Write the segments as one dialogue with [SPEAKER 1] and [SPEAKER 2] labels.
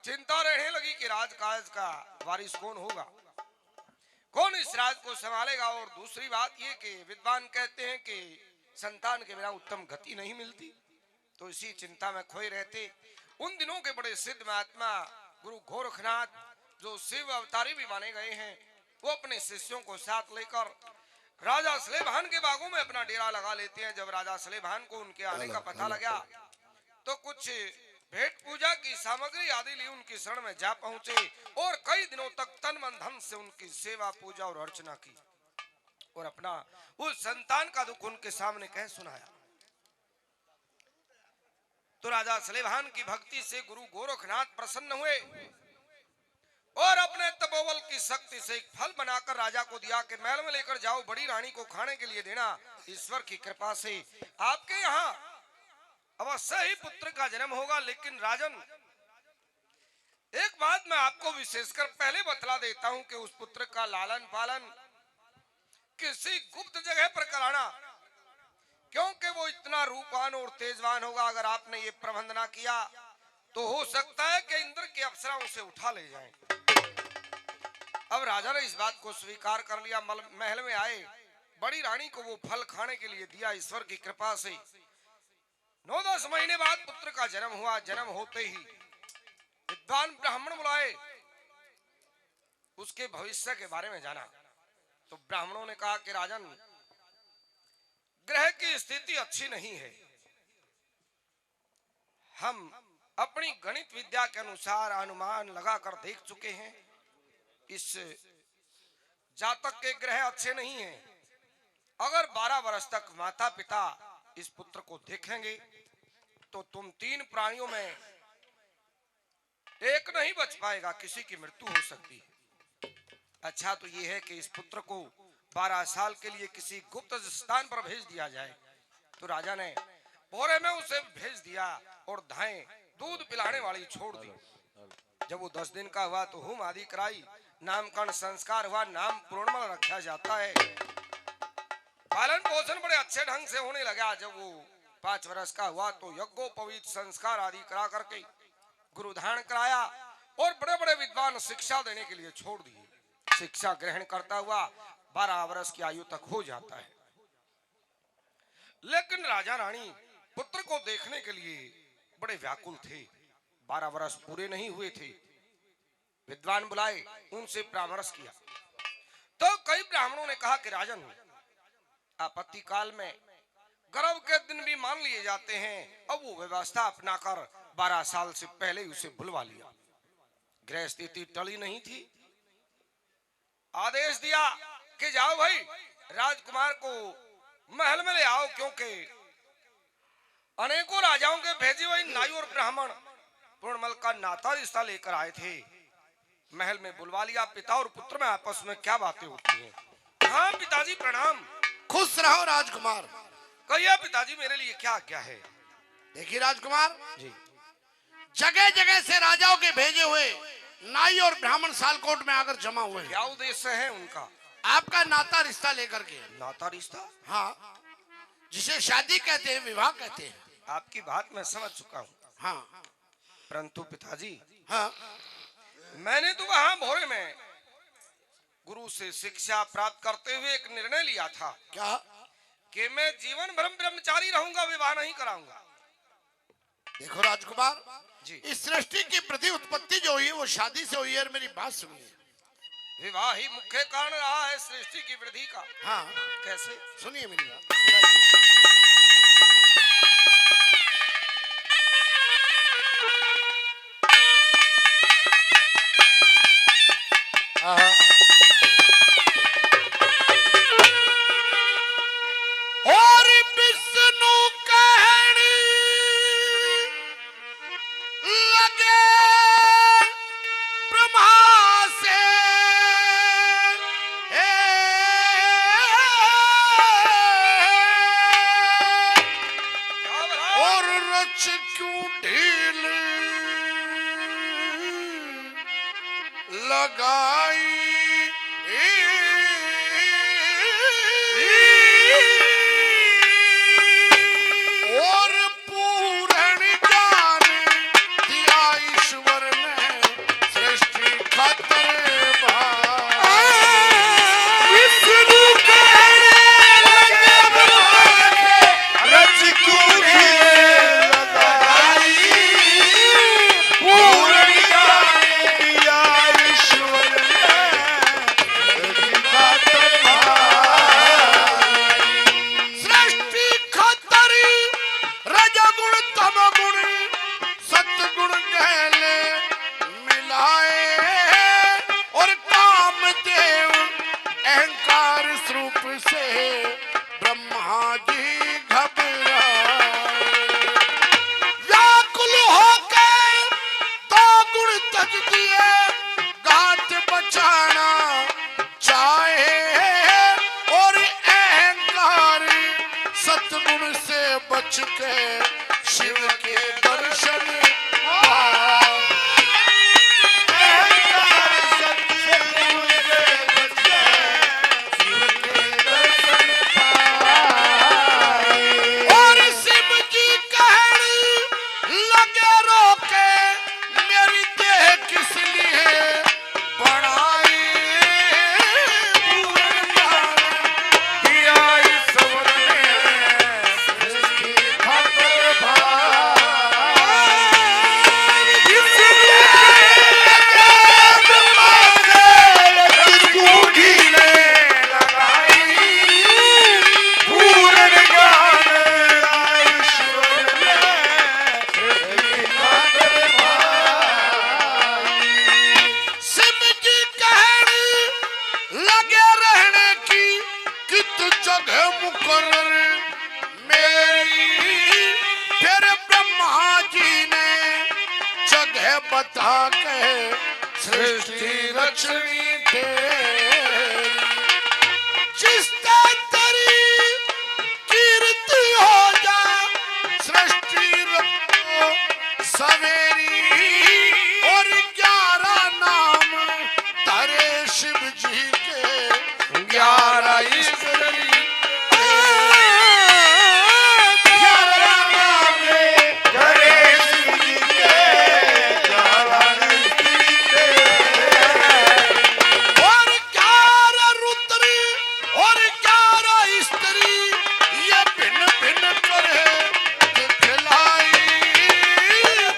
[SPEAKER 1] चिंता रहने लगी कि राजकाज का वारिस कौन होगा, कौन इस राज को संभालेगा। और दूसरी बात ये कि विद्वान कहते हैं कि संतान के बिना उत्तम गति नहीं मिलती। तो इसी चिंता में खोए रहते उन दिनों के बड़े सिद्ध महात्मा गुरु गोरखनाथ, जो शिव अवतारी भी माने गए हैं, वो अपने शिष्यों को साथ लेकर राजा सलेभान के बागों में अपना डेरा लगा लेते हैं। जब राजा सलेभान को उनके आने का पता लगा तो कुछ भेंट पूजा की सामग्री आदि ली उनकी शरण में जा पहुंचे और कई दिनों तक तन मन धन से उनकी सेवा पूजा और अर्चना की और अपना उस संतान का दुख उनके सामने कह सुनाया। तो राजा सलेभान की भक्ति से गुरु गोरखनाथ प्रसन्न हुए और अपने तपोबल की शक्ति से एक फल बनाकर राजा को दिया कि महल में लेकर जाओ, बड़ी रानी को खाने के लिए देना। ईश्वर की कृपा से आपके यहाँ अवश्य ही पुत्र का जन्म होगा। लेकिन राजन, एक बात मैं आपको विशेषकर पहले बतला देता हूं कि उस पुत्र का लालन पालन किसी गुप्त जगह पर कराना, क्योंकि वो इतना रूपवान और तेजवान होगा। अगर आपने ये प्रबंध ना किया तो हो सकता है कि इंद्र के अप्सरा उसे उठा ले जाएं। अब राजा ने इस बात को स्वीकार कर लिया। महल में आए, बड़ी रानी को वो फल खाने के लिए दिया। ईश्वर की कृपा से 9-10 महीने बाद पुत्र का जन्म हुआ। जन्म होते ही विद्वान ब्राह्मण बुलाए, उसके भविष्य के बारे में जाना। तो ब्राह्मणों ने कहा कि राजन, ग्रह की स्थिति अच्छी नहीं है। हम अपनी गणित विद्या के अनुसार अनुमान लगाकर देख चुके हैं, इस जातक के ग्रह अच्छे नहीं हैं। अगर 12 वर्ष तक माता पिता इस पुत्र को देखेंगे तो तुम 3 प्राणियों में एक नहीं बच पाएगा, किसी की मृत्यु हो सकती है। अच्छा तो यह है कि इस पुत्र को 12 साल के लिए किसी गुप्त स्थान पर भेज दिया जाए। तो राजा ने बोरे में उसे भेज दिया और धाएं दूध पिलाने वाली छोड़ दी। जब वो 10 दिन का हुआ तो होम आदि कराई, नामकरण संस्कार हुआ, नाम पूर्णमल रखा जाता है। पालन पोषण बड़े अच्छे ढंग से होने लगा। जब वो 5 वर्ष का हुआ तो यज्ञोपवीत संस्कार आदि करा करके गुरुधारण कराया और बड़े बड़े विद्वान शिक्षा देने के लिए छोड़ दिए। शिक्षा ग्रहण करता हुआ 12 वर्ष की आयु तक हो जाता है। लेकिन राजा रानी पुत्र को देखने के लिए बड़े व्याकुल थे। 12 वर्ष पूरे नहीं हुए थे। विद्वान बुलाए, उनसे परामर्श किया तो कई ब्राह्मणों ने कहा कि राजन, आपत्ति काल में गर्भ के दिन भी मान लिए जाते हैं। अब वो व्यवस्था अपनाकर 12 साल से पहले ही उसे बुलवा लिया। ग्रह स्थिति टली नहीं थी। आदेश दिया कि जाओ भाई, राजकुमार को महल में ले आओ, क्योंकि अनेकों राजाओं के भेजे हुए नाई और ब्राह्मण पूर्णमल का नाता रिश्ता लेकर आए थे। महल में बुलवा लिया। पिता और पुत्र में आपस में क्या बातें होती हैं। हाँ पिताजी प्रणाम।
[SPEAKER 2] खुश रहो राजकुमार।
[SPEAKER 1] कहिए पिताजी, मेरे लिए क्या आज्ञा है।
[SPEAKER 2] देखिए राजकुमार
[SPEAKER 1] जी,
[SPEAKER 2] जगह जगह से राजाओं के भेजे हुए नाई और ब्राह्मण सालकोट में आकर जमा हुए हैं।
[SPEAKER 1] क्या उद्देश्य है उनका।
[SPEAKER 2] आपका नाता रिश्ता लेकर के।
[SPEAKER 1] नाता रिश्ता?
[SPEAKER 2] हाँ, जिसे शादी कहते हैं, विवाह कहते हैं।
[SPEAKER 1] आपकी बात मैं समझ चुका हूँ।
[SPEAKER 2] हाँ,
[SPEAKER 1] परंतु पिताजी,
[SPEAKER 2] हाँ,
[SPEAKER 1] मैंने तो वहां भोरे में गुरु से शिक्षा प्राप्त करते हुए एक निर्णय लिया था।
[SPEAKER 2] क्या?
[SPEAKER 1] कि मैं जीवन भर ब्रह्मचारी रहूंगा, विवाह नहीं कराऊंगा।
[SPEAKER 2] देखो राजकुमार
[SPEAKER 1] जी,
[SPEAKER 2] इस सृष्टि की प्रति उत्पत्ति जो हुई है वो शादी से हुई है। मेरी बात सुनिए।
[SPEAKER 1] विवाह ही मुख्य कारण रहा है सृष्टि की वृद्धि का।
[SPEAKER 2] हाँ,
[SPEAKER 1] कैसे?
[SPEAKER 2] सुनिए मेरी बात।
[SPEAKER 1] सुनाइए।
[SPEAKER 2] और विष्णु कहनी लगे ब्रह्मा से, और रच क्यों ढील लगाई। और पूर्ण ज्ञान दिया ईश्वर ने तज दिए घाट बचाना चाहे और अहंकार सतगुण से बच के शिव के दर्शन पाए। अहंकार सतगुण से बच के शिव के दर्शन पाए। और शिव जी कहने लगे रोके मेरी देह किस लिए बनाई दिया ईश्वर ने सृष्टि खातिर भाई। इसलिए ब्रह्मा से चिंगूठी ने लगाई पूर्ण ज्ञान ईश्वर ने सृष्टि खातिर भाई। शिव जी कहने लगे रहने की कित जगह मुकर्रर मेरी। फिर ब्रह्मा जी ने जगह बता के सृष्टि रचनी तेरी। जिस तेरी कीर्ति हो जा सृष्टि रखो सवेरी। और 11 नाम तारे शिव जी के 11 ईश्वरी। 11 नाम तारे शिव जी के 11 ईश्वरी। और 11 रुद्र और 11 स्त्री ये भिन्न भिन्न करे दिखलाई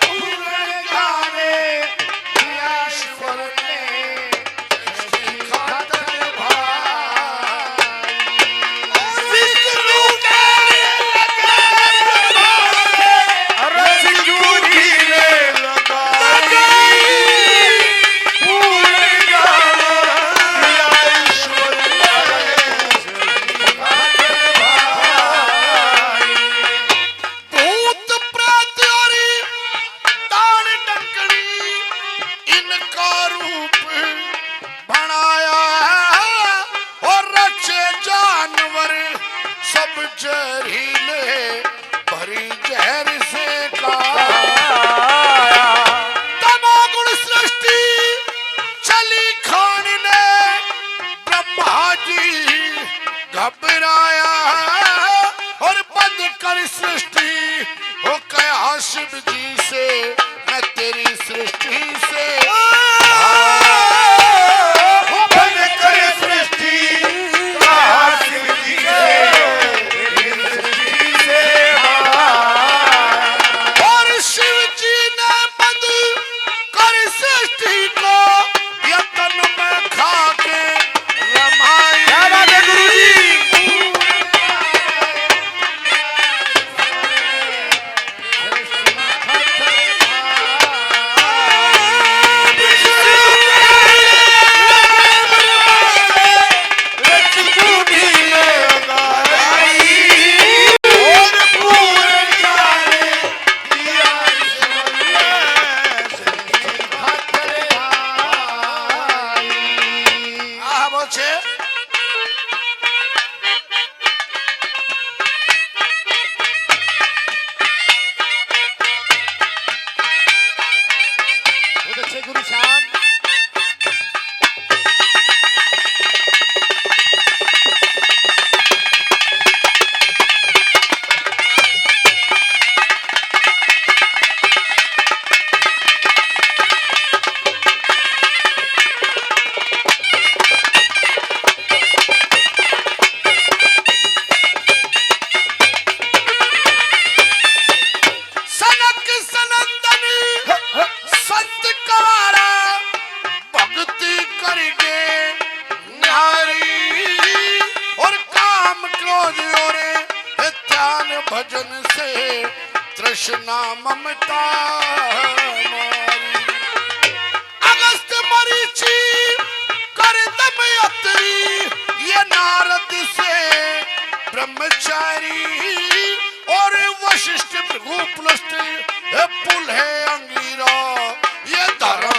[SPEAKER 2] पूर्ण ज्ञाने ईश्वर ने सृष्टि खातिर भाई। विष्णु के रसजूरी ने लगाई पूर्ण ज्ञान ईश्वर ने सृष्टि खातिर भाई। भूत प्रेत और दान डंकड़ी इनका रूप बनाया और रचे जानवर सब जहरीले भरी जहर से खाया। तमागुण सृष्टि चली खाने ब्रह्मा जी घबराया और बंद कर सृष्टि हो कहा शिव जी से मैं तेरी सृष्टि से बंद कर सृष्टि कहा शिव जी से तेरी सृष्टि से। और शिव जी ने बंद कर सृष्टि को यतन में खा के रमाई। क्या बात है गुरु जी। गुरु साहब भजन से तृष्णा ममता मारी। अगस्त मरीचि कर दमयंती ये नारद से ब्रह्मचारी और वशिष्ठ भृगु पुलस्त पुल है अंगीरा ये धर्म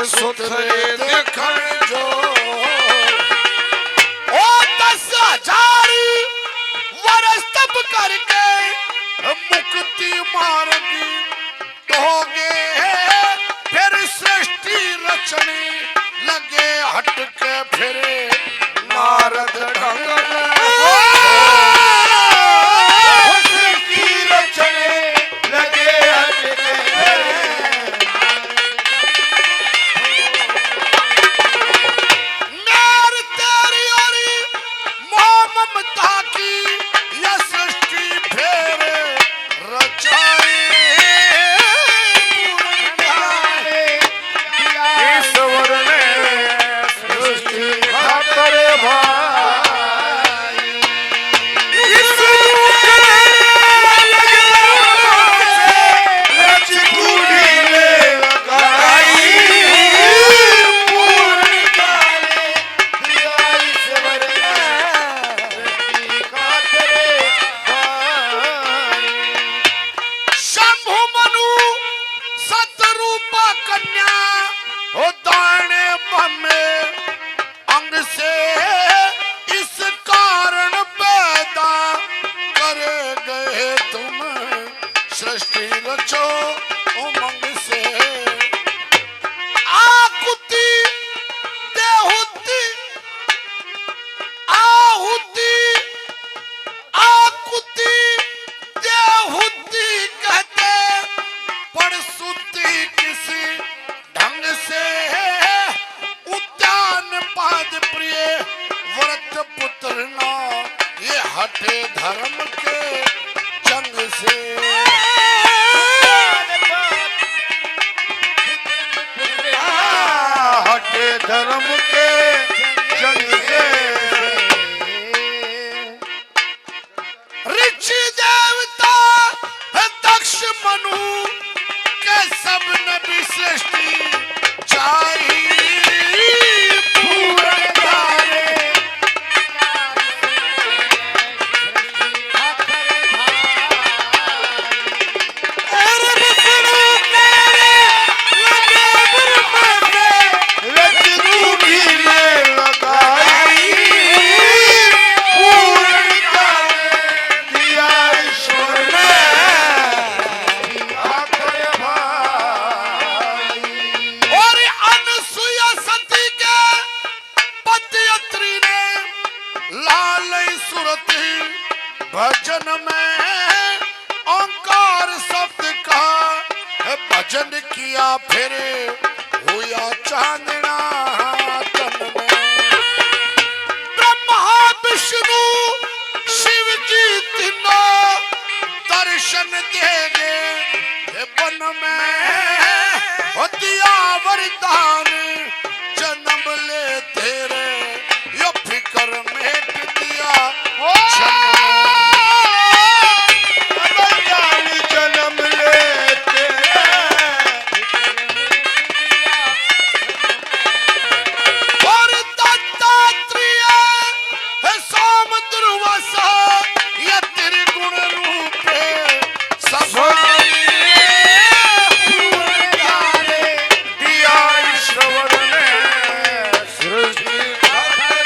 [SPEAKER 2] सुथरे देखण जो ओ 10,000 वर्ष तप करके मुक्ति मार्ग ढोगे फिर सृष्टि रचने लगे हटके फिरे नारद ढंग
[SPEAKER 3] सृष्टि रचने लगे हटके
[SPEAKER 2] नार तेरी और मोह ममता की यह सृष्टि फिर रचाए
[SPEAKER 3] ईश्वर ने सृष्टि खातर भाई रच कूड़ी ले लगाई पूर्ण काले दिया ईश्वर ने सृष्टि खातर भाई
[SPEAKER 2] शंभु मनु सतरूपा कन्या हो दाने बमे अंग से इस कारण पैदा कर गए तुम सृष्टि रचो उमंग से आकुति देहुति आहुति आकुति देहुति कहते परसुति किसी ढंग से उद्यान पाद प्रिय व्रत पुत्र ना ये हटे धर्म के जंग से
[SPEAKER 3] हटे धर्म के जंग से
[SPEAKER 2] ऋषि देवता दक्ष मनु के सब नबी सृष्टि चाहिए पूर्ण काले
[SPEAKER 3] रच रूढ़ी में लगाई पूर्ण काले दिया ईश्वर ने खातर भाई
[SPEAKER 2] और अनसुया सती के पतियत्री ने लाल सुरती भजन में ओंकार शब्द का भजन किया फिर हुआ चांदना तन में ब्रह्मा विष्णु शिव जी तीनों दर्शन देंगे ये वन में हो दिया वरदान जन्म ले तेरे यो फिकर मेट दिया
[SPEAKER 3] जन्म लेते
[SPEAKER 2] और दत्तात्रेय है सोम दुर्वासा ये त्रिगुण रूपे सब
[SPEAKER 3] दिया ईश्वर ने सृष्टि खातर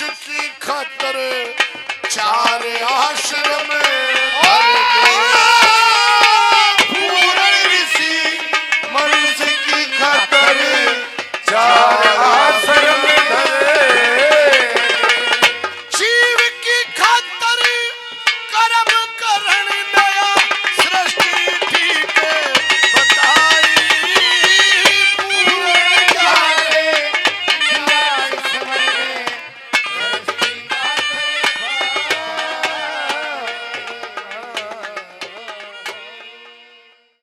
[SPEAKER 2] मनुष्य की खातर चार आश्रम धर गए।
[SPEAKER 3] पूर्ण ऋषि मनुष्य की खातर चार